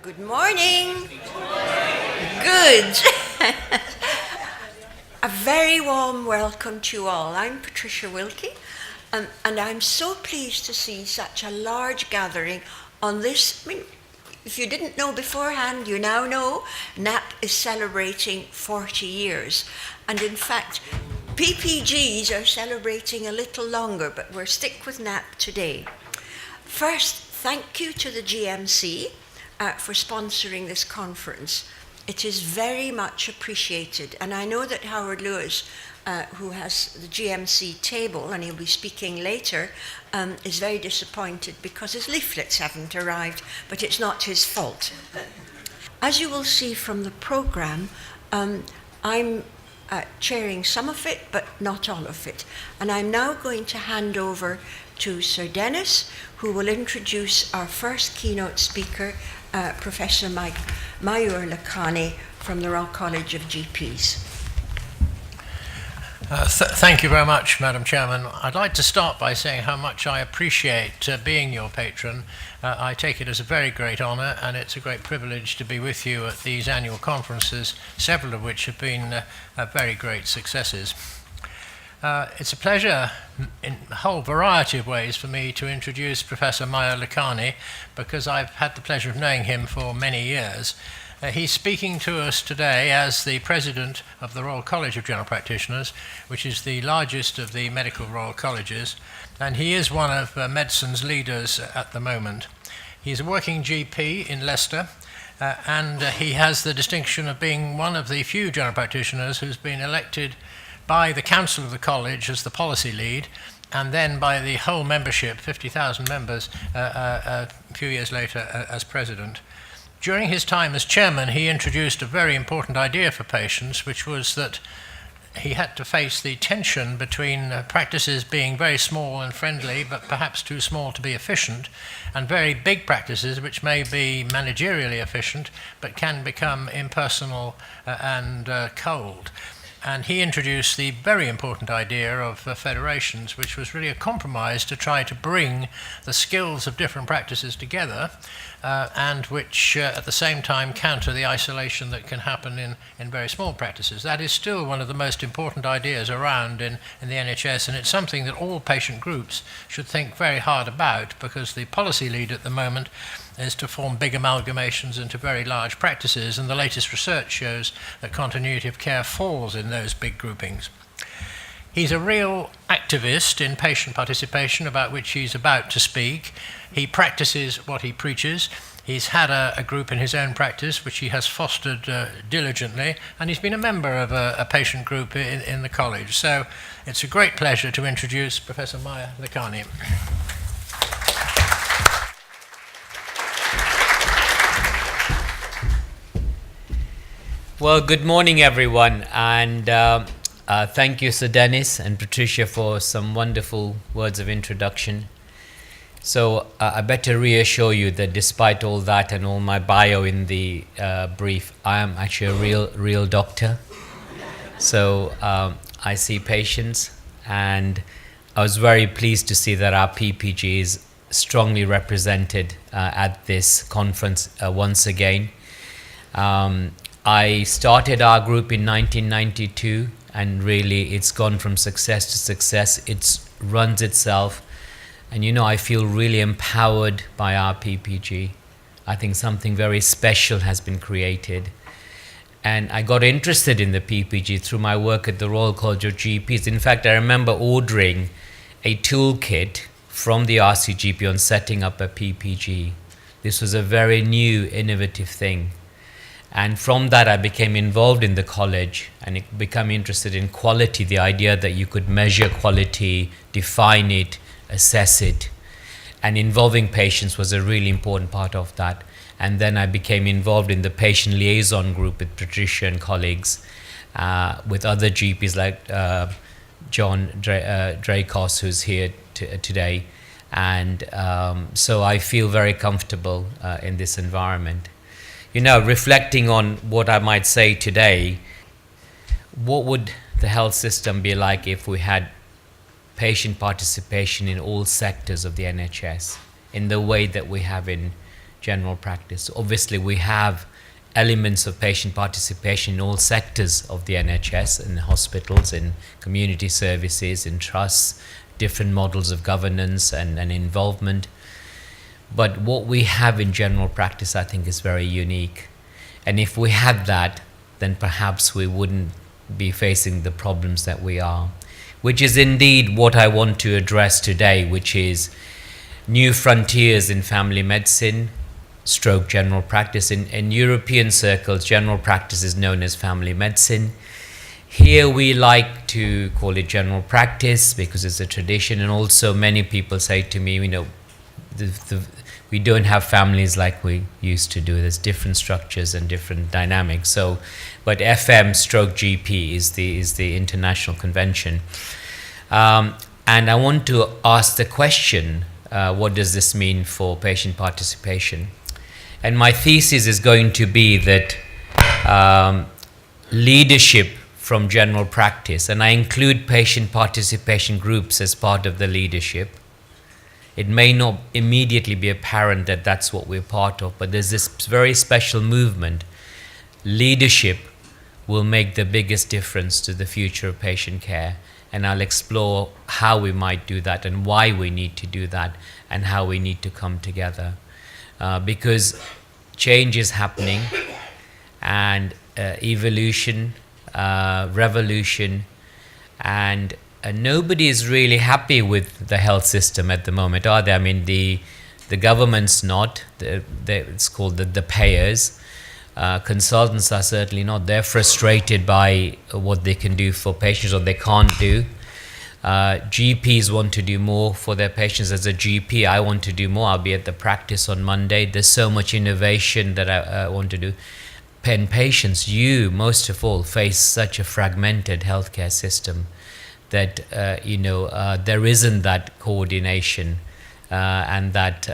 Good morning. Good. A very warm welcome to you all. I'm Patricia Wilkie, and I'm so pleased to see such a large gathering on this. I mean, if you didn't know beforehand, you now know N.A.P.P is celebrating 40 years. And in fact, PPGs are celebrating a little longer, but we'll stick with N.A.P.P today. First, thank you to the GMC for sponsoring this conference. It is very much appreciated, and I know that Howard Lewis, who has the GMC table, and he'll be speaking later, is very disappointed because his leaflets haven't arrived, but it's not his fault. As you will see from the program, I'm chairing some of it, but not all of it. And I'm now going to hand over to Sir Dennis, who will introduce our first keynote speaker, Professor Mayur Lakhani from the Royal College of GPs. Thank you very much, Madam Chairman. I'd like to start by saying how much I appreciate being your patron. I take it as a very great honour, and it's a great privilege to be with you at these annual conferences, several of which have been very great successes. It's a pleasure in a whole variety of ways for me to introduce Professor Mayur Lakhani, because I've had the pleasure of knowing him for many years. He's speaking to us today as the President of the Royal College of General Practitioners, which is the largest of the medical Royal Colleges, and he is one of medicine's leaders at the moment. He's a working GP in Leicester, and he has the distinction of being one of the few general practitioners who's been elected by the Council of the College as the policy lead, and then by the whole membership, 50,000 members, a few years later as President. During his time as chairman, he introduced a very important idea for patients, which was that he had to face the tension between practices being very small and friendly, but perhaps too small to be efficient, and very big practices which may be managerially efficient, but can become impersonal and cold. And he introduced the very important idea of federations, which was really a compromise to try to bring the skills of different practices together, and which at the same time counter the isolation that can happen in very small practices. That is still one of the most important ideas around in the NHS, and it's something that all patient groups should think very hard about, because the policy lead at the moment is to form big amalgamations into very large practices, and the latest research shows that continuity of care falls in those big groupings. He's a real activist in patient participation, about which he's about to speak. He practices what he preaches. He's had a group in his own practice, which he has fostered diligently, and he's been a member of a patient group in the college. So it's a great pleasure to introduce Professor Mayur Lakhani. Well, good morning, everyone, and thank you, Sir Dennis and Patricia, for some wonderful words of introduction. So I better reassure you that despite all that and all my bio in the brief, I am actually a real doctor. So I see patients, and I was very pleased to see that our PPG is strongly represented at this conference once again. I started our group in 1992, and really it's gone from success to success. It runs itself, and I feel really empowered by our PPG. I think something very special has been created, and I got interested in the PPG through my work at the Royal College of GPs. In fact, I remember ordering a toolkit from the RCGP on setting up a PPG. This was a very new, innovative thing. And from that, I became involved in the college and became interested in quality, the idea that you could measure quality, define it, assess it. And involving patients was a really important part of that. And then I became involved in the patient liaison group with Patricia and colleagues, with other GPs like John Dracos, who's here today. And so I feel very comfortable in this environment. Reflecting on what I might say today, what would the health system be like if we had patient participation in all sectors of the NHS in the way that we have in general practice. Obviously, we have elements of patient participation in all sectors of the NHS, in hospitals, in community services, in trusts, different models of governance and involvement. But what we have in general practice, I think, is very unique. And if we had that, then perhaps we wouldn't be facing the problems that we are, which is indeed what I want to address today, which is new frontiers in family medicine, stroke general practice. In European circles, general practice is known as family medicine. Here we like to call it general practice because it's a tradition, and also many people say to me, we don't have families like we used to do. There's different structures and different dynamics. So, but FM stroke GP is the international convention. And I want to ask the question, what does this mean for patient participation? And my thesis is going to be that leadership from general practice, and I include patient participation groups as part of the leadership. It may not immediately be apparent that that's what we're part of, but there's this very special movement. Leadership will make the biggest difference to the future of patient care, and I'll explore how we might do that and why we need to do that and how we need to come together. Because change is happening, and evolution, revolution, and nobody is really happy with the health system at the moment, are they? I mean, the government's not. It's called the payers. Consultants are certainly not. They're frustrated by what they can do for patients or they can't do. GPs want to do more for their patients. As a GP, I want to do more. I'll be at the practice on Monday. There's so much innovation that I want to do. Patients, you most of all, face such a fragmented healthcare system that there isn't that coordination and that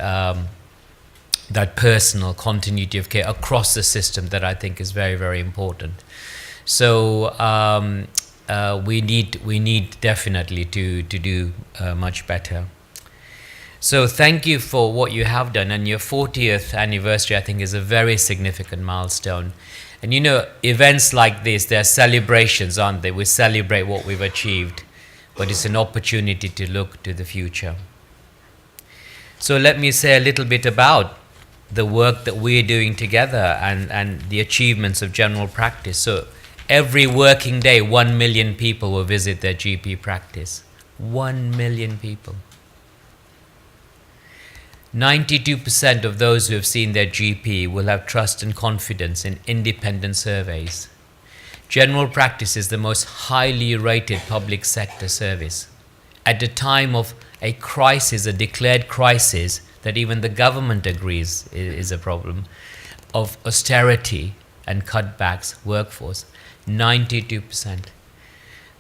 personal continuity of care across the system that I think is very, very important. So we need definitely to do much better. So thank you for what you have done, and your 40th anniversary I think is a very significant milestone. And events like this, they're celebrations, aren't they? We celebrate what we've achieved, but it's an opportunity to look to the future. So let me say a little bit about the work that we're doing together and the achievements of general practice. So every working day, 1 million people will visit their GP practice. 1 million people. 92% of those who have seen their GP will have trust and confidence in independent surveys. General practice is the most highly rated public sector service. At a time of a crisis, a declared crisis that even the government agrees is a problem, of austerity and cutbacks, workforce, 92%.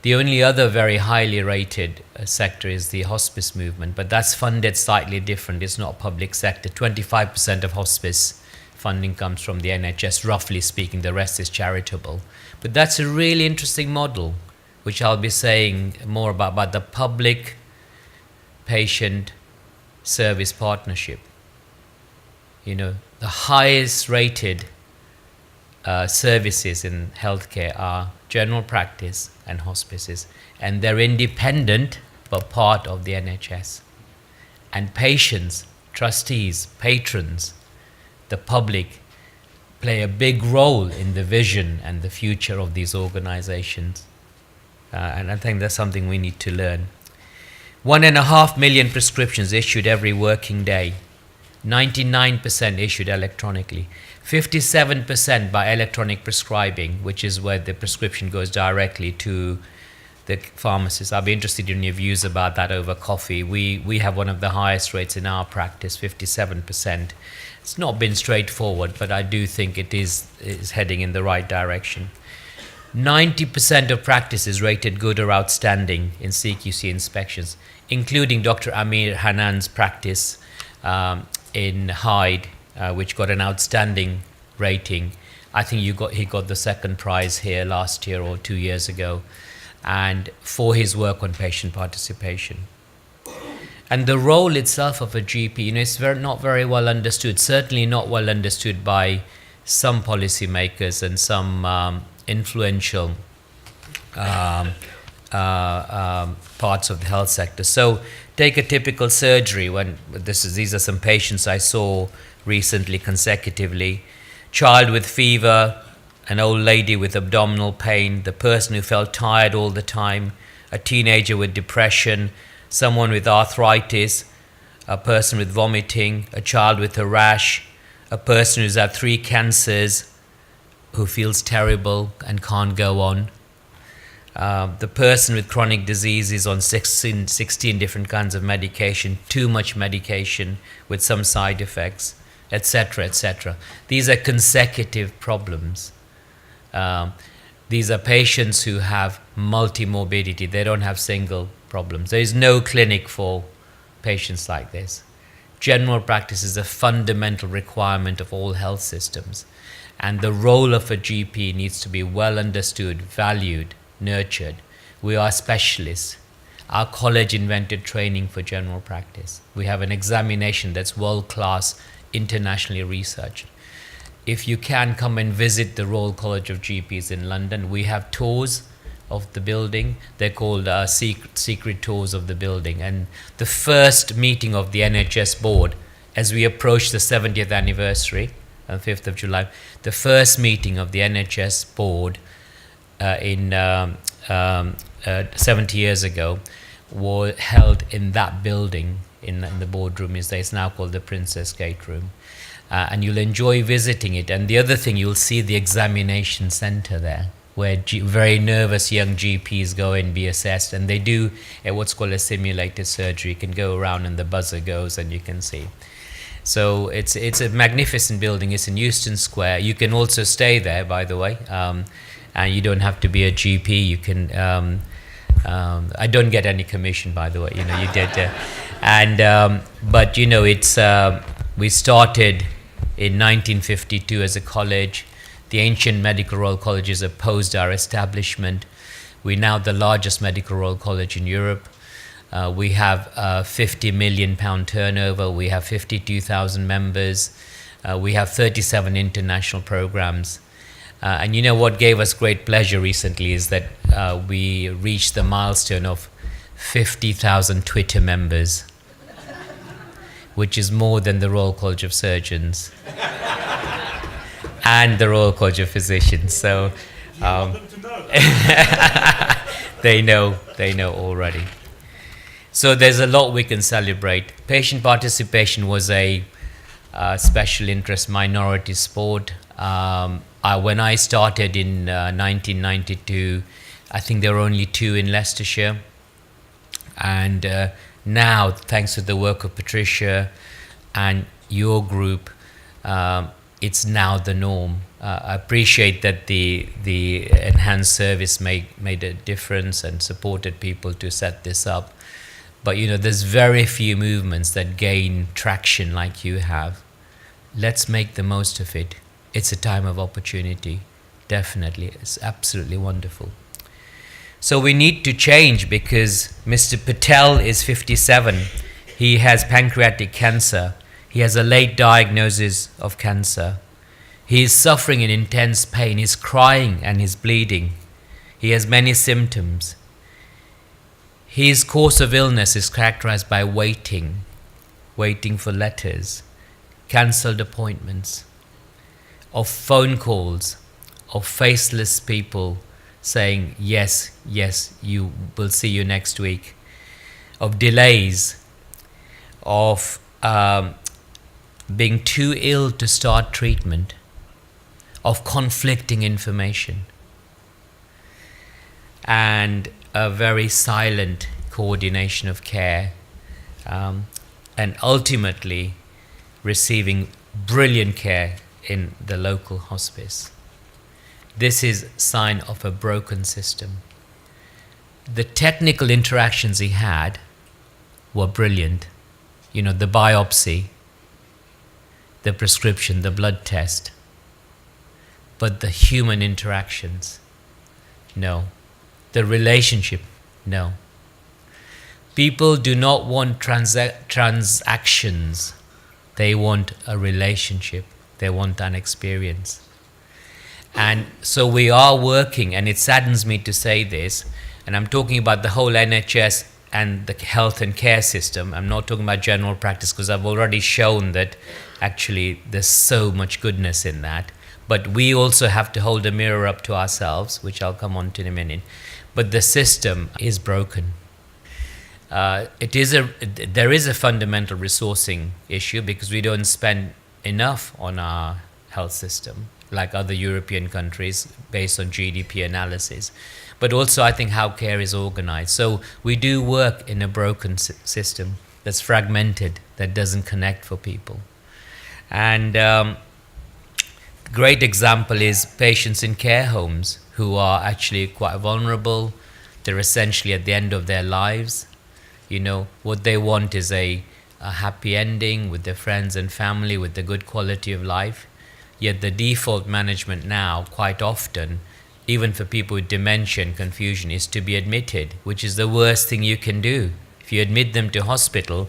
The only other very highly rated sector is the hospice movement, but that's funded slightly different. It's not public sector. 25% of hospice funding comes from the NHS, roughly speaking. The rest is charitable. But that's a really interesting model, which I'll be saying more about the public-patient service partnership. The highest rated services in healthcare are general practice and hospices, and they're independent but part of the NHS. And patients, trustees, patrons, the public play a big role in the vision and the future of these organizations. And I think that's something we need to learn. 1.5 million prescriptions issued every working day. 99% issued electronically. 57% by electronic prescribing, which is where the prescription goes directly to the pharmacist. I'll be interested in your views about that over coffee. We have one of the highest rates in our practice, 57%. It's not been straightforward, but I do think it is heading in the right direction. 90% of practices rated good or outstanding in CQC inspections, including Dr. Amir Hanan's practice in Hyde, which got an outstanding rating. I think he got the second prize here last year or 2 years ago, and for his work on patient participation. And the role itself of a GP, it's not very well understood, certainly not well understood by some policymakers and some influential parts of the health sector. So take a typical surgery. These are some patients I saw recently consecutively. Child with fever, an old lady with abdominal pain, the person who felt tired all the time, a teenager with depression, someone with arthritis, a person with vomiting, a child with a rash, a person who's had 3 cancers, who feels terrible and can't go on. The person with chronic diseases on 16 different kinds of medication, too much medication with some side effects, etc., etc. These are consecutive problems. These are patients who have multimorbidity. They don't have single problems. There is no clinic for patients like this. General practice is a fundamental requirement of all health systems. And the role of a GP needs to be well understood, valued, nurtured. We are specialists. Our college invented training for general practice. We have an examination that's world-class, internationally researched. If you can come and visit the Royal College of GPs in London, we have tours of the building. They're called secret tours of the building. And the first meeting of the NHS board, as we approach the 70th anniversary, on 5th of July, the first meeting of the NHS board in 70 years ago was held in that building, in the boardroom. It's now called the Princess Gate Room. And you'll enjoy visiting it. And the other thing, you'll see the examination center there, where very nervous young GPs go and be assessed. And they do what's called a simulated surgery. You can go around and the buzzer goes and you can see. So it's a magnificent building. It's in Euston Square. You can also stay there, by the way. And you don't have to be a GP. You can... I don't get any commission, by the way. You did. But, it's... we started in 1952 as a college. The ancient Medical Royal Colleges opposed our establishment. We're now the largest Medical Royal College in Europe. We have £50 million turnover. We have 52,000 members. We have 37 international programs. And what gave us great pleasure recently is that we reached the milestone of 50,000 Twitter members, which is more than the Royal College of Surgeons and the Royal College of Physicians. So they know already. So there's a lot we can celebrate. Patient participation was a special interest minority sport. When I started in 1992, I think there were only 2 in Leicestershire. And now, thanks to the work of Patricia and your group, it's now the norm. I appreciate that the enhanced service made a difference and supported people to set this up. But there's very few movements that gain traction like you have. Let's make the most of it. It's a time of opportunity, definitely. It's absolutely wonderful. So we need to change because Mr. Patel is 57. He has pancreatic cancer. He has a late diagnosis of cancer. He is suffering in intense pain. He's crying and he's bleeding. He has many symptoms. His course of illness is characterized by waiting for letters, cancelled appointments, of phone calls, of faceless people saying, yes, you will see you next week, of delays, of being too ill to start treatment, of conflicting information, and a very silent coordination of care, and ultimately receiving brilliant care in the local hospice. This is a sign of a broken system. The technical interactions he had were brilliant. The biopsy, the prescription, the blood test. But the human interactions, no. The relationship, no. People do not want transactions. They want a relationship. They want an experience. And so we are working, and it saddens me to say this, and I'm talking about the whole NHS and the health and care system. I'm not talking about general practice, because I've already shown that actually there's so much goodness in that. But we also have to hold a mirror up to ourselves, which I'll come on to in a minute. But the system is broken. There is a fundamental resourcing issue, because we don't spend enough on our health system like other European countries based on GDP analysis. But also I think how care is organized. So we do work in a broken system that's fragmented, that doesn't connect for people. And great example is patients in care homes who are actually quite vulnerable. They're essentially at the end of their lives. You know, what they want is a happy ending with their friends and family, with a good quality of life. Yet the default management now, quite often, even for people with dementia and confusion, is to be admitted, which is the worst thing you can do. If you admit them to hospital,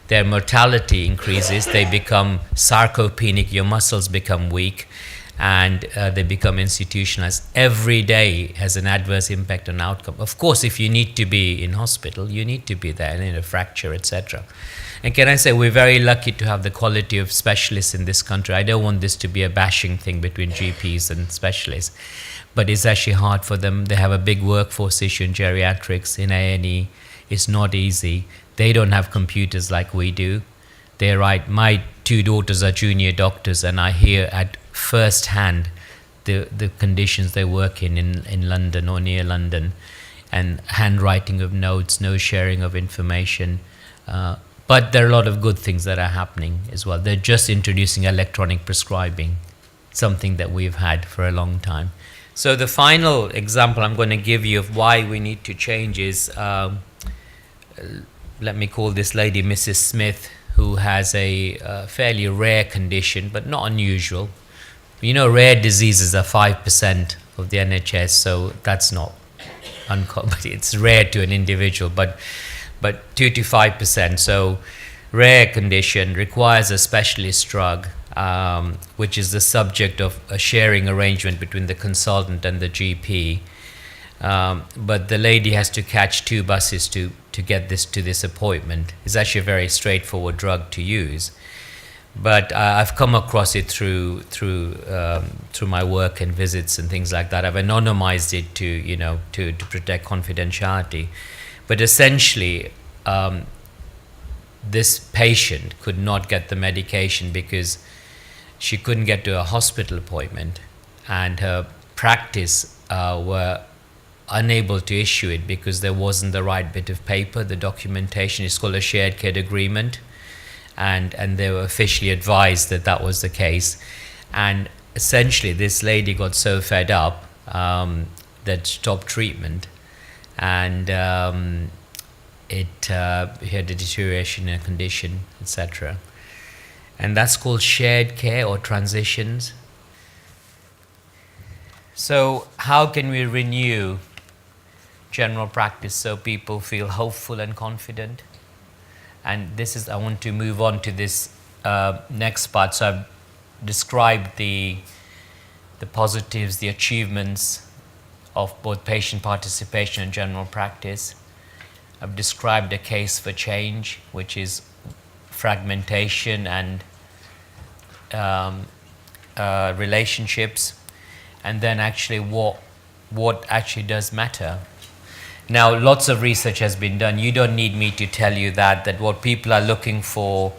their mortality increases, they become sarcopenic, your muscles become weak, and they become institutionalized. Every day has an adverse impact on outcome. Of course, if you need to be in hospital, you need to be there, in a fracture, etc. And can I say, we're very lucky to have the quality of specialists in this country. I don't want this to be a bashing thing between GPs and specialists, but it's actually hard for them. They have a big workforce issue in geriatrics, in A&E. It's not easy. They don't have computers like we do. They're right. My 2 daughters are junior doctors, and I hear at first hand the conditions they work in London or near London, and handwriting of notes, no sharing of information. But there are a lot of good things that are happening as well. They're just introducing electronic prescribing, something that we've had for a long time. So the final example I'm going to give you of why we need to change is, let me call this lady Mrs. Smith, who has a fairly rare condition, but not unusual. You know, rare diseases are 5% of the NHS, so that's not uncommon. It's rare to an individual, but 2 to 5%. So rare condition requires a specialist drug, which is the subject of a sharing arrangement between the consultant and the GP. But the lady has to catch 2 buses to get to this appointment. It's actually a very straightforward drug to use. But I've come across it through my work and visits and things like that. I've anonymized it to protect confidentiality. But essentially, this patient could not get the medication because she couldn't get to a hospital appointment, and her practice were unable to issue it because there wasn't the right bit of paper, the documentation. It's called a shared care agreement, and they were officially advised that that was the case. And essentially this lady got so fed up that stopped treatment, and he had a deterioration in a condition, etc. And that's called shared care or transitions. So how can we renew general practice so people feel hopeful and confident? And this is, I want to move on to this next part. So I've described the positives, the achievements of both patient participation and general practice. I've described a case for change, which is fragmentation and relationships, and then actually what actually does matter. Now, lots of research has been done. You don't need me to tell you that what people are looking for,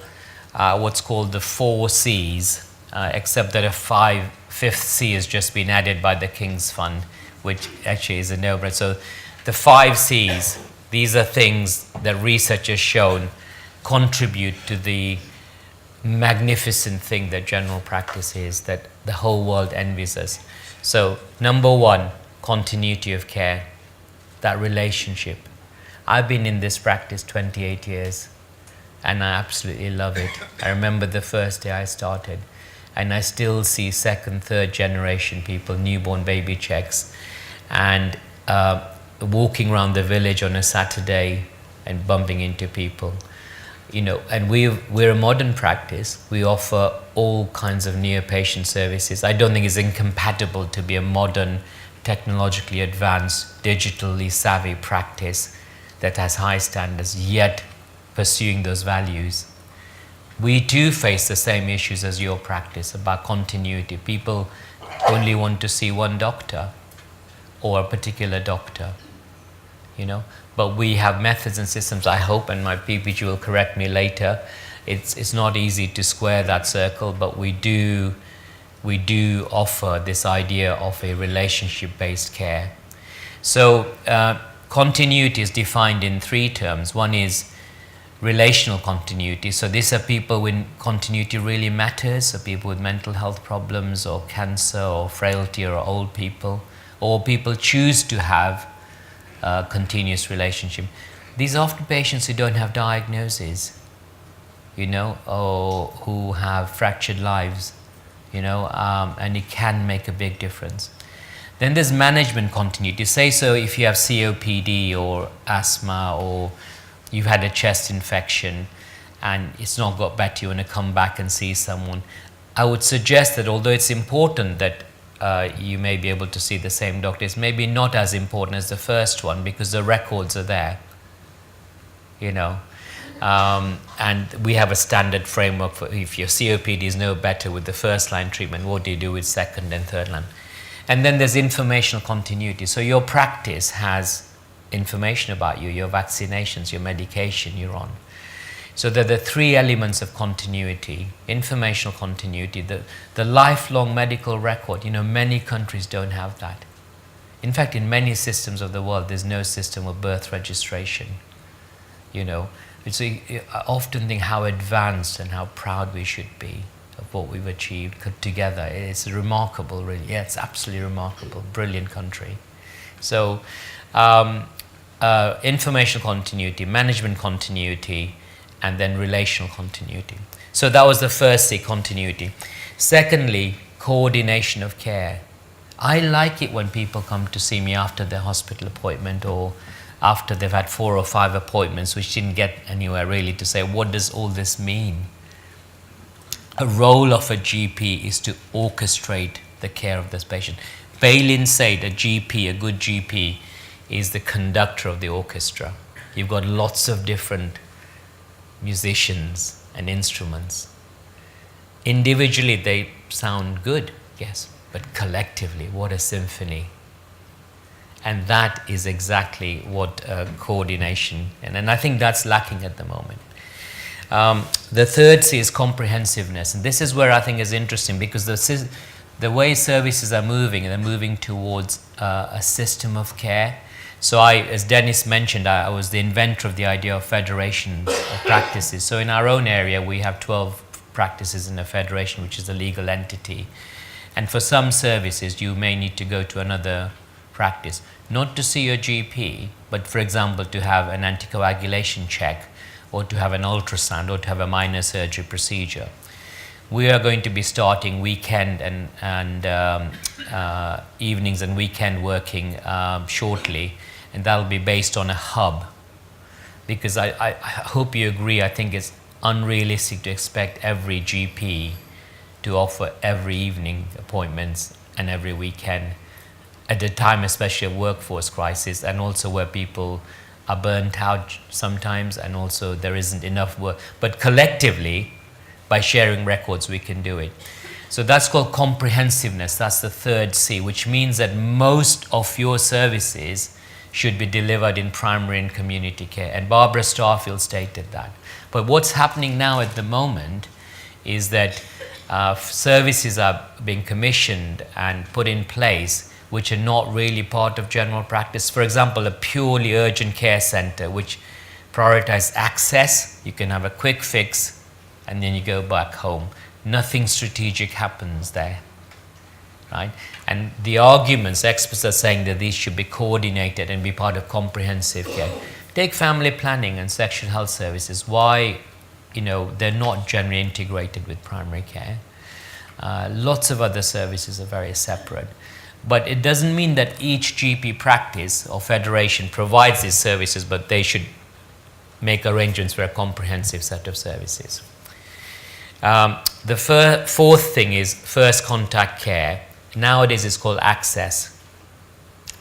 what's called the 4 C's, except that a 5th C has just been added by the King's Fund, which actually is a no-brainer. So the 5 C's, these are things that research has shown contribute to the magnificent thing that general practice is, that the whole world envies us. So number 1, continuity of care, that relationship. I've been in this practice 28 years and I absolutely love it. I remember the first day I started, and I still see 2nd, 3rd generation people, newborn baby checks, and walking around the village on a Saturday and bumping into people. And we're a modern practice. We offer all kinds of near-patient services. I don't think it's incompatible to be a modern, technologically advanced, digitally savvy practice that has high standards, yet pursuing those values. We too face the same issues as your practice about continuity. People only want to see one doctor or a particular doctor, But we have methods and systems, I hope, and my PPG will correct me later. It's not easy to square that circle, but we do offer this idea of a relationship-based care. So continuity is defined in 3 terms. One is relational continuity. So these are people when continuity really matters, so people with mental health problems or cancer or frailty or old people, or people choose to have a continuous relationship. These are often patients who don't have diagnoses, or who have fractured lives, and it can make a big difference. Then there's management continuity. Say so if you have COPD or asthma, or you've had a chest infection and it's not got better, you want to come back and see someone. I would suggest that although it's important that you may be able to see the same doctor, it's maybe not as important as the first one because the records are there, and we have a standard framework for if your COPD is no better with the first line treatment, what do you do with second and third line? And then there's informational continuity. So your practice has information about you, your vaccinations, your medication you're on. So there are the 3 elements of continuity: informational continuity, the lifelong medical record. Many countries don't have that. In fact, in many systems of the world, there's no system of birth registration. So I often think how advanced and how proud we should be of what we've achieved together. It's remarkable, really. Yeah, it's absolutely remarkable. Brilliant country. So informational continuity, management continuity, and then relational continuity. So that was the first C, continuity. Secondly, coordination of care. I like it when people come to see me after their hospital appointment or after they've had 4 or 5 appointments which didn't get anywhere really, to say, what does all this mean? A role of a GP is to orchestrate the care of this patient. Balin said a GP, a good GP, is the conductor of the orchestra. You've got lots of different musicians and instruments. Individually they sound good, yes, but collectively, what a symphony. And that is exactly what coordination, and I think that's lacking at the moment. The third C is comprehensiveness, and this is where I think is interesting, because the way services are moving, they're moving towards a system of care. So as Dennis mentioned, I was the inventor of the idea of federations of practices. So in our own area, we have 12 practices in a federation, which is a legal entity. And for some services, you may need to go to another practice, not to see your GP, but for example, to have an anticoagulation check, or to have an ultrasound, or to have a minor surgery procedure. We are going to be starting weekend and evenings and weekend working shortly, and that'll be based on a hub. Because I hope you agree, I think it's unrealistic to expect every GP to offer every evening appointments and every weekend at a time especially of workforce crisis, and also where people are burnt out sometimes, and also there isn't enough work. But collectively, by sharing records, we can do it. So that's called comprehensiveness. That's the third C, which means that most of your services should be delivered in primary and community care. And Barbara Starfield stated that. But what's happening now at the moment is that services are being commissioned and put in place which are not really part of general practice. For example, a purely urgent care center which prioritizes access. You can have a quick fix and then you go back home. Nothing strategic happens there, right? And the arguments, experts are saying that these should be coordinated and be part of comprehensive care. Take family planning and sexual health services. Why, they're not generally integrated with primary care. Lots of other services are very separate. But it doesn't mean that each GP practice or federation provides these services, but they should make arrangements for a comprehensive set of services. The fourth thing is first contact care. Nowadays it's called access.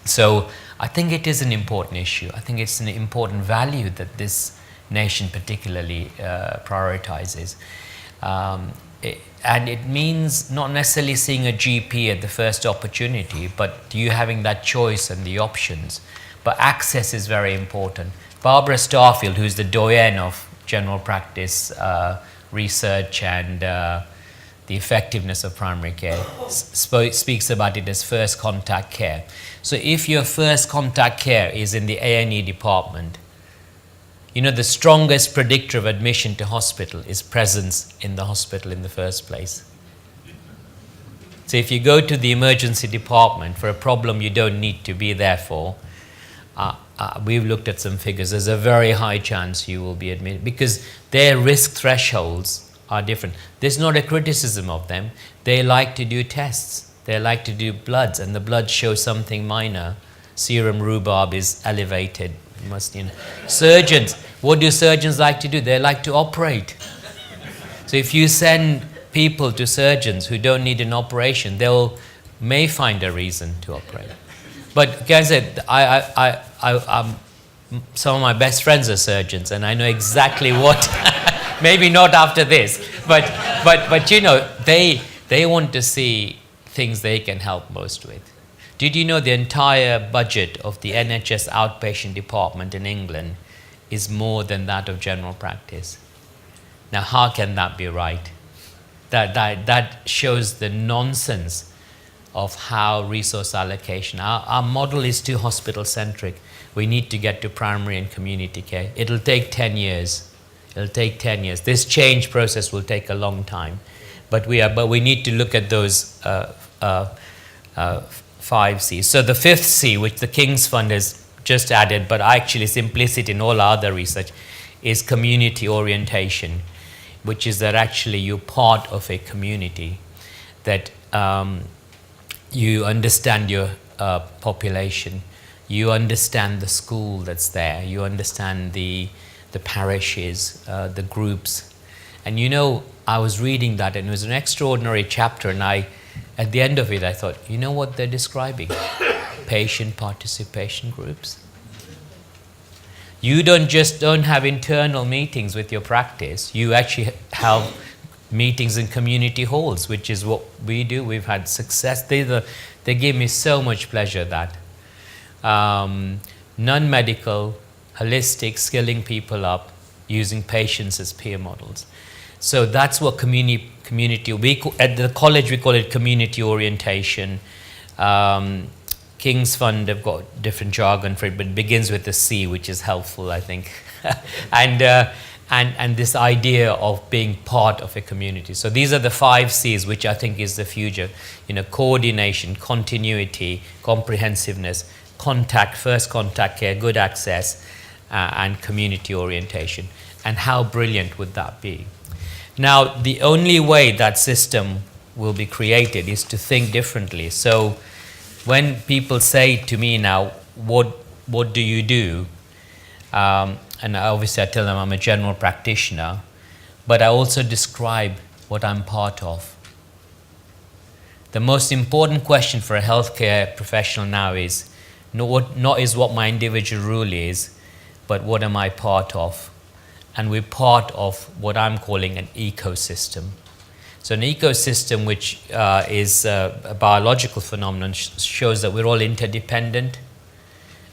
So I think it is an important issue. I think it's an important value that this nation particularly prioritizes. And it means not necessarily seeing a GP at the first opportunity, but you having that choice and the options. But access is very important. Barbara Starfield, who's the doyen of general practice research and the effectiveness of primary care, speaks about it as first contact care. So if your first contact care is in the A&E department, you know, the strongest predictor of admission to hospital is presence in the hospital in the first place. So if you go to the emergency department for a problem you don't need to be there for, we've looked at some figures, there's a very high chance you will be admitted because their risk thresholds are different. There's not a criticism of them. They like to do tests. They like to do bloods, and the blood shows something minor. Serum rhubarb is elevated. Surgeons, what do surgeons like to do? They like to operate. So if you send people to surgeons who don't need an operation, may find a reason to operate. But guys, some of my best friends are surgeons, and I know exactly what. Maybe not after this, but you know, they want to see things they can help most with. Did you know the entire budget of the NHS outpatient department in England is more than that of general practice? Now, how can that be right? That shows the nonsense of how resource allocation. Our model is too hospital-centric. We need to get to primary and community care. It'll take 10 years. It'll take 10 years. This change process will take a long time. But we need to look at those 5 C's. So the fifth C, which the King's Fund has just added, but actually is implicit in all other research, is community orientation, which is that actually you're part of a community, that you understand your population, you understand the school that's there, you understand the parishes, the groups. And you know, I was reading that and it was an extraordinary chapter, and at the end of it I thought, you know what they're describing? Patient participation groups. You don't have internal meetings with your practice, you actually have meetings in community halls, which is what we do. We've had success. They give me so much pleasure that non-medical, holistic, skilling people up, using patients as peer models. So that's what community at the college we call it community orientation. King's Fund have got different jargon for it, but it begins with the C, which is helpful, I think. and this idea of being part of a community. So these are the 5 C's, which I think is the future. You know, coordination, continuity, comprehensiveness, first contact care, good access, and community orientation. And how brilliant would that be? Now, the only way that system will be created is to think differently. So when people say to me now, what do you do? And obviously I tell them I'm a general practitioner, but I also describe what I'm part of. The most important question for a healthcare professional now is not is what my individual role is, but what am I part of? And we're part of what I'm calling an ecosystem. So an ecosystem, which is a biological phenomenon, shows that we're all interdependent,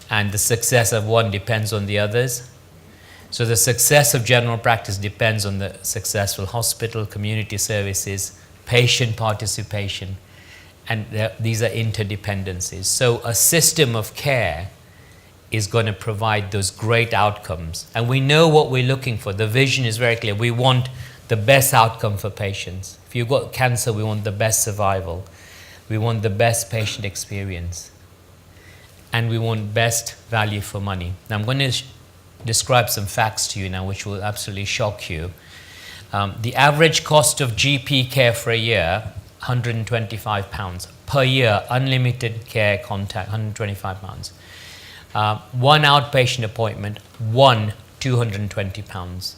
and the success of one depends on the others. So the success of general practice depends on the successful hospital, community services, patient participation, and these are interdependencies. So a system of care is going to provide those great outcomes. And we know what we're looking for. The vision is very clear. We want the best outcome for patients. If you've got cancer, we want the best survival. We want the best patient experience. And we want best value for money. Now I'm going to describe some facts to you now, which will absolutely shock you. The average cost of GP care for a year, £125 per year, unlimited care contact, £125. One outpatient appointment, £1 £220.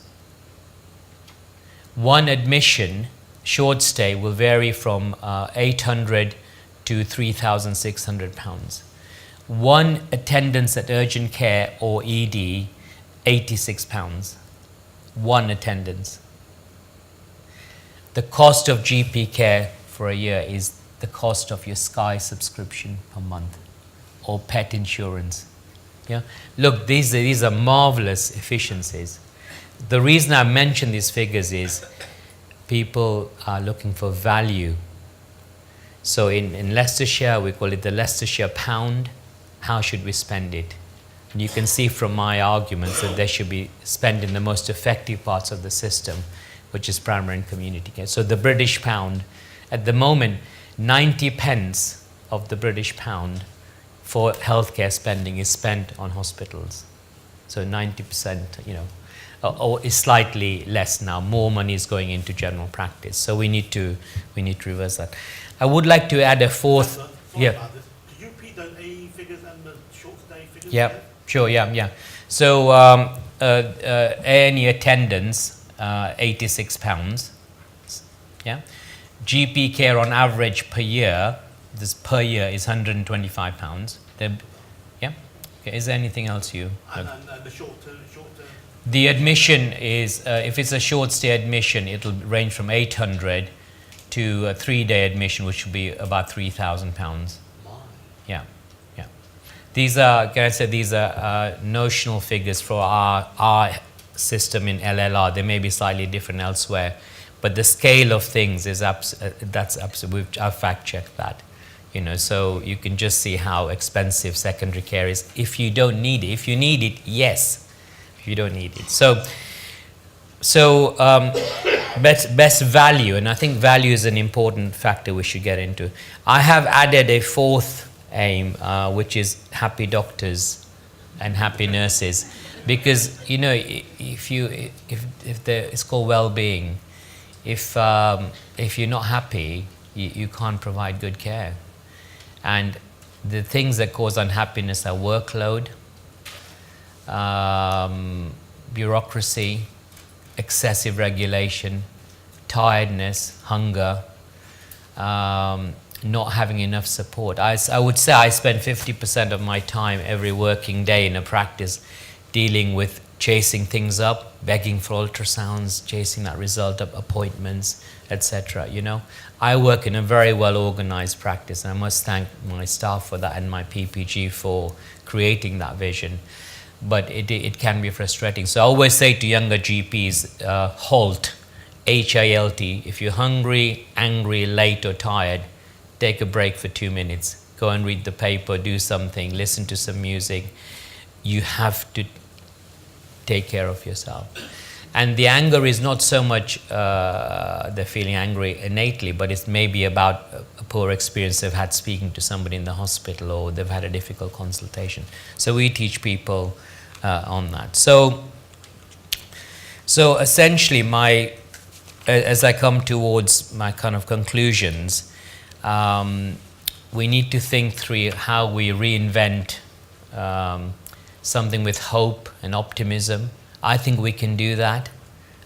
One admission, short stay, will vary from £800 to £3,600. One attendance at urgent care or ED, £86. One attendance. The cost of GP care for a year is the cost of your Sky subscription per month or pet insurance. Yeah? Look, these are marvelous efficiencies. The reason I mention these figures is people are looking for value. So in Leicestershire, we call it the Leicestershire pound. How should we spend it? And you can see from my arguments that they should be spent in the most effective parts of the system, which is primary and community care. So the British pound, at the moment, 90 pence of the British pound for healthcare spending is spent on hospitals. So 90%, or is slightly less now. More money is going into general practice. So we need to reverse that. I would like to add a fourth. Yeah. Could you repeat the A figures and the short stay figures? Yeah. Again? Sure. Yeah. So A&E attendance, £86. Yeah. GP care on average per year. This per year is £125. Yeah. Okay. Is there anything else you? And the short term. The admission is, if it's a short stay admission, it'll range from 800 to a 3-day admission, which will be about £3,000. Yeah. These are, can I say, these are notional figures for our system in LLR. They may be slightly different elsewhere, but the scale of things is that's absolute. I've fact checked that. So you can just see how expensive secondary care is if you don't need it. If you need it, yes. You don't need it. So best value, and I think value is an important factor we should get into. I have added a fourth aim, which is happy doctors and happy nurses, because it's called well-being. If you're not happy, you can't provide good care, and the things that cause unhappiness are workload, bureaucracy, excessive regulation, tiredness, hunger, not having enough support. I would say I spend 50% of my time every working day in a practice dealing with chasing things up, begging for ultrasounds, chasing that result of appointments, etc. I work in a very well organized practice, and I must thank my staff for that and my PPG for creating that vision. But it can be frustrating. So I always say to younger GPs, HALT, H-A-L-T. If you're hungry, angry, late or tired, take a break for 2 minutes. Go and read the paper, do something, listen to some music. You have to take care of yourself. And the anger is not so much they're feeling angry innately, but it's maybe about a poor experience they've had speaking to somebody in the hospital, or they've had a difficult consultation. So we teach people on that. So essentially, as I come towards my kind of conclusions, we need to think through how we reinvent something with hope and optimism. I think we can do that.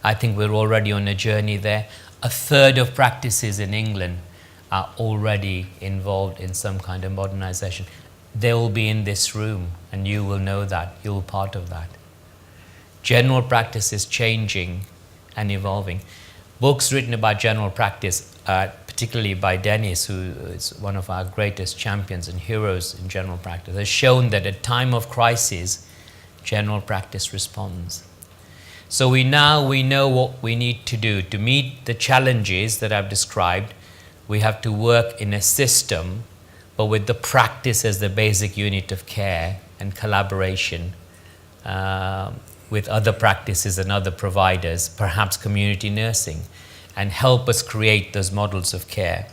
I think we're already on a journey there. A third of practices in England are already involved in some kind of modernization. They will be in this room, and you will know that. You're part of that. General practice is changing and evolving. Books written about general practice, particularly by Dennis, who is one of our greatest champions and heroes in general practice, has shown that at time of crisis, general practice responds. So we know what we need to do to meet the challenges that I've described. We have to work in a system, but with the practice as the basic unit of care and collaboration with other practices and other providers, perhaps community nursing, and help us create those models of care.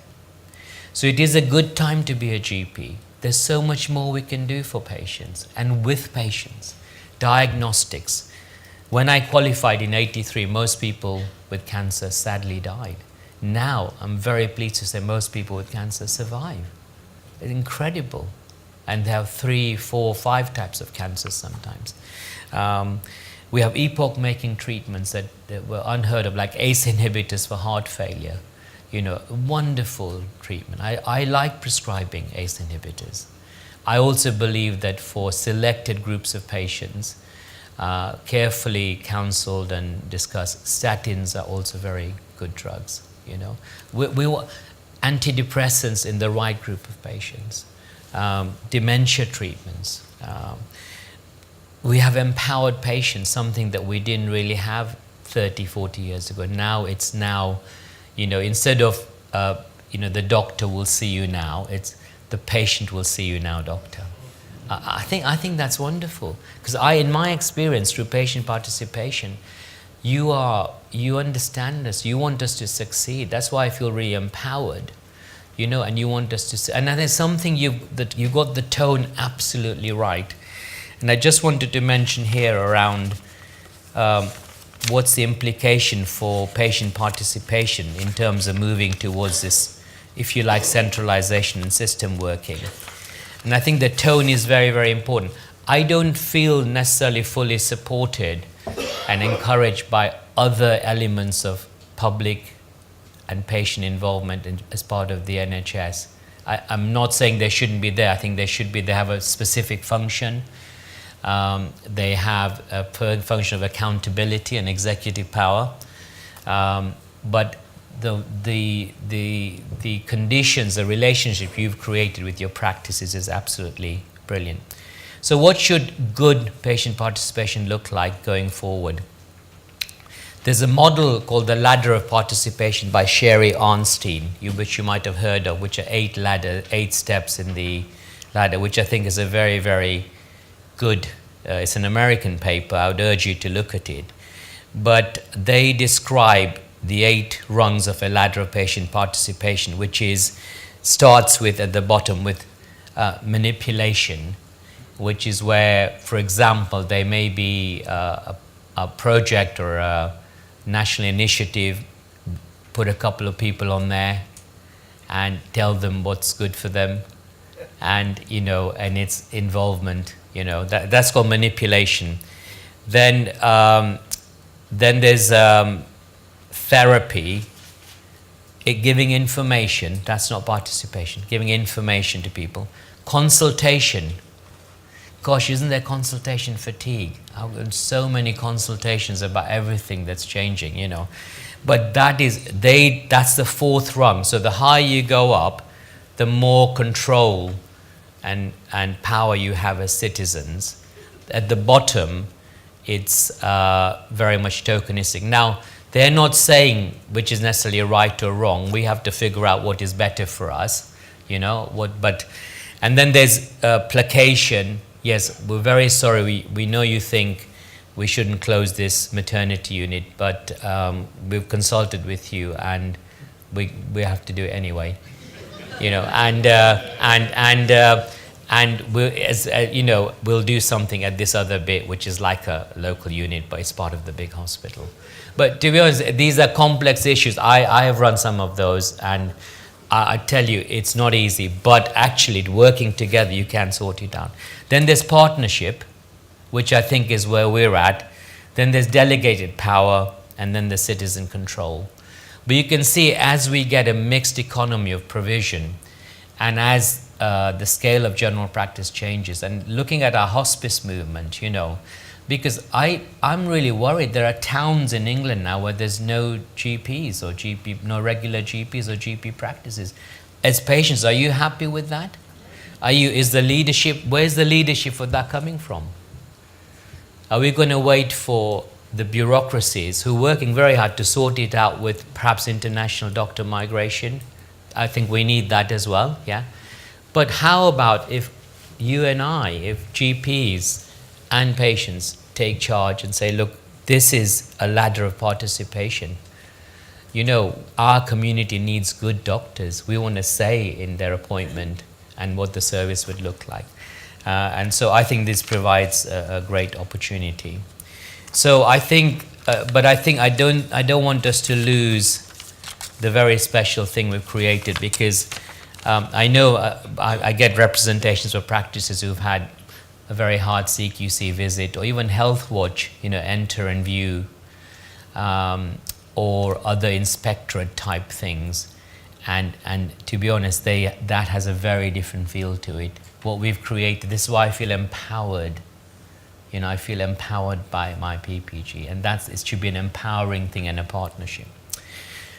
So it is a good time to be a GP. There's so much more we can do for patients and with patients. Diagnostics. When I qualified in '83, most people with cancer sadly died. Now, I'm very pleased to say most people with cancer survive. It's incredible. And they have 3, 4, 5 types of cancer sometimes. We have epoch-making treatments that were unheard of, like ACE inhibitors for heart failure. You know, wonderful treatment. I like prescribing ACE inhibitors. I also believe that for selected groups of patients, carefully counseled and discussed, statins are also very good drugs. You know, we want antidepressants in the right group of patients, dementia treatments. We have empowered patients, something that we didn't really have 30, 40 years ago. Now it's now, you know, instead of, you know, the doctor will see you now, it's the patient will see you now, doctor. I think that's wonderful, because in my experience through patient participation, you understand us, you want us to succeed. That's why I feel really empowered, you know, and you want us to, and there's something you got the tone absolutely right. And I just wanted to mention here around what's the implication for patient participation in terms of moving towards this, if you like, centralization and system working. And I think the tone is very, very important. I don't feel necessarily fully supported and encouraged by other elements of public and patient involvement as part of the NHS. I'm not saying they shouldn't be there. I think they should be. They have a specific function. They have a function of accountability and executive power. But the conditions, the relationship you've created with your practices is absolutely brilliant. So what should good patient participation look like going forward? There's a model called the Ladder of Participation by Sherry Arnstein, which you might have heard of, which are 8 steps in the ladder, which I think is a very, very good, it's an American paper. I would urge you to look at it. But they describe the 8 rungs of a ladder of patient participation, which starts with, at the bottom, with manipulation, which is where, for example, there may be a project or a national initiative, put a couple of people on there and tell them what's good for them, and, you know, and its involvement, you know, that's called manipulation. Then there's therapy, giving information. That's not participation. Giving information to people. Consultation. Gosh, isn't there consultation fatigue? I've got so many consultations about everything that's changing, you know. But that's the 4th rung. So the higher you go up, the more control and power you have as citizens. At the bottom, it's very much tokenistic. Now, they're not saying which is necessarily right or wrong. We have to figure out what is better for us, you know. And then there's placation. Yes, we're very sorry. We know you think we shouldn't close this maternity unit, but we've consulted with you, and we have to do it anyway, you know. And you know, we'll do something at this other bit, which is like a local unit, but it's part of the big hospital. But to be honest, these are complex issues. I have run some of those, and I tell you, it's not easy, but actually working together, you can sort it out. Then there's partnership, which I think is where we're at. Then there's delegated power, and then there's citizen control. But you can see as we get a mixed economy of provision, and as the scale of general practice changes, and looking at our hospice movement, you know, because I'm really worried. There are towns in England now where there's no GPs or no regular GPs or GP practices. As patients, are you happy with that? Where's the leadership for that coming from? Are we going to wait for the bureaucracies who are working very hard to sort it out with perhaps international doctor migration? I think we need that as well, yeah. But how about if you and I, if GPs and patients take charge and say, look, this is a ladder of participation. You know, our community needs good doctors. We want to say in their appointment and what the service would look like. And so I think this provides a great opportunity. So I think, but I think I don't want us to lose the very special thing we've created, because I know I get representations of practices who've had a very hard CQC visit, or even Health Watch, enter and view, or other inspectorate type things. And to be honest, that has a very different feel to it. What we've created, this is why I feel empowered. I feel empowered by my PPG, and it should be an empowering thing and a partnership.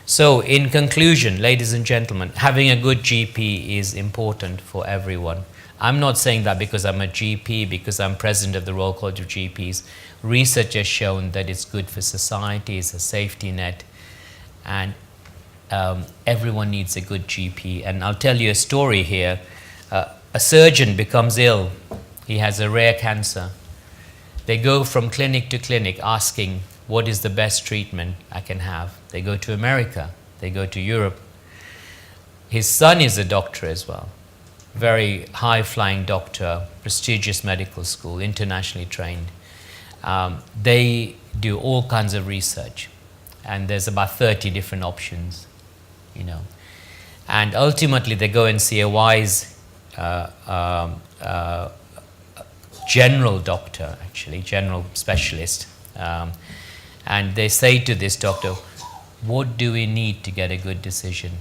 So in conclusion, ladies and gentlemen, having a good GP is important for everyone. I'm not saying that because I'm a GP, because I'm president of the Royal College of GPs. Research has shown that it's good for society, it's a safety net, and everyone needs a good GP. And I'll tell you a story here. A surgeon becomes ill. He has a rare cancer. They go from clinic to clinic asking, what is the best treatment I can have? They go to America, they go to Europe. His son is a doctor as well, very high-flying doctor, prestigious medical school, internationally trained. They do all kinds of research, and there's about 30 different options, And ultimately they go and see a wise general doctor, actually, general specialist. And they say to this doctor, what do we need to get a good decision?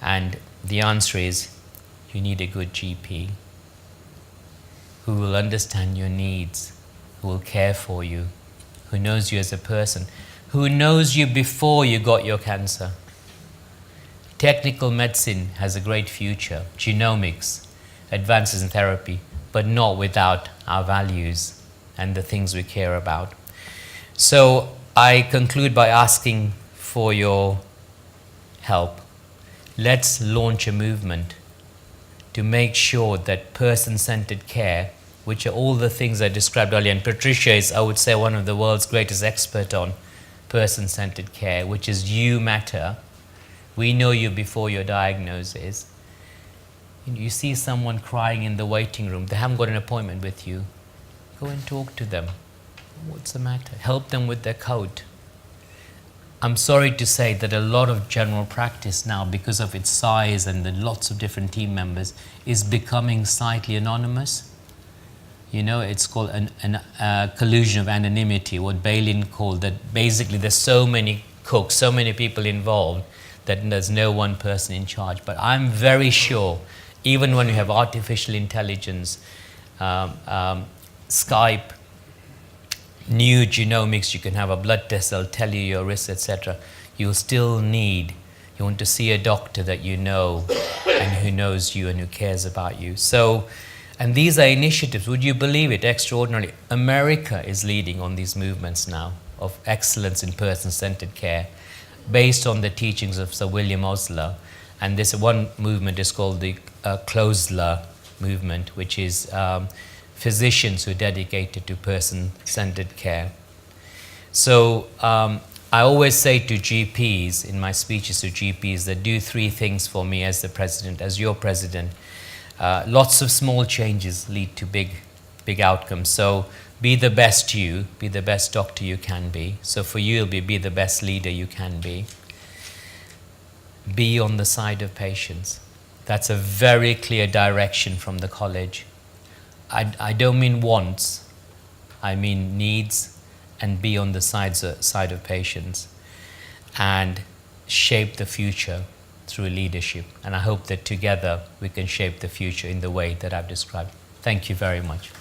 And the answer is, you need a good GP who will understand your needs, who will care for you, who knows you as a person, who knows you before you got your cancer. Technical medicine has a great future, genomics, advances in therapy, but not without our values and the things we care about. So I conclude by asking for your help. Let's launch a movement to make sure that person-centered care, which are all the things I described earlier, and Patricia is, I would say, one of the world's greatest experts on person-centered care, which is you matter. We know you before your diagnosis. You see someone crying in the waiting room, they haven't got an appointment with you. Go and talk to them. What's the matter? Help them with their coat. I'm sorry to say that a lot of general practice now, because of its size and the lots of different team members, is becoming slightly anonymous. It's called a collusion of anonymity, what Balin called that. Basically, there's so many cooks, so many people involved, that there's no one person in charge. But I'm very sure, even when you have artificial intelligence, Skype, new genomics, you can have a blood test that'll tell you your risk, etc. You'll still you want to see a doctor that you know and who knows you and who cares about you. So, and these are initiatives, would you believe it, extraordinarily. America is leading on these movements now of excellence in person-centered care, based on the teachings of Sir William Osler. And this one movement is called the Closler movement, which is physicians who are dedicated to person-centered care. So I always say to GPs, in my speeches to GPs, that do three things for me as the president, as your president. Lots of small changes lead to big outcomes. So be the best you, be the best doctor you can be. So for you, it'll be the best leader you can be. Be on the side of patients. That's a very clear direction from the college. I don't mean wants, I mean needs, and be on the side of patients and shape the future through leadership. And I hope that together we can shape the future in the way that I've described. Thank you very much.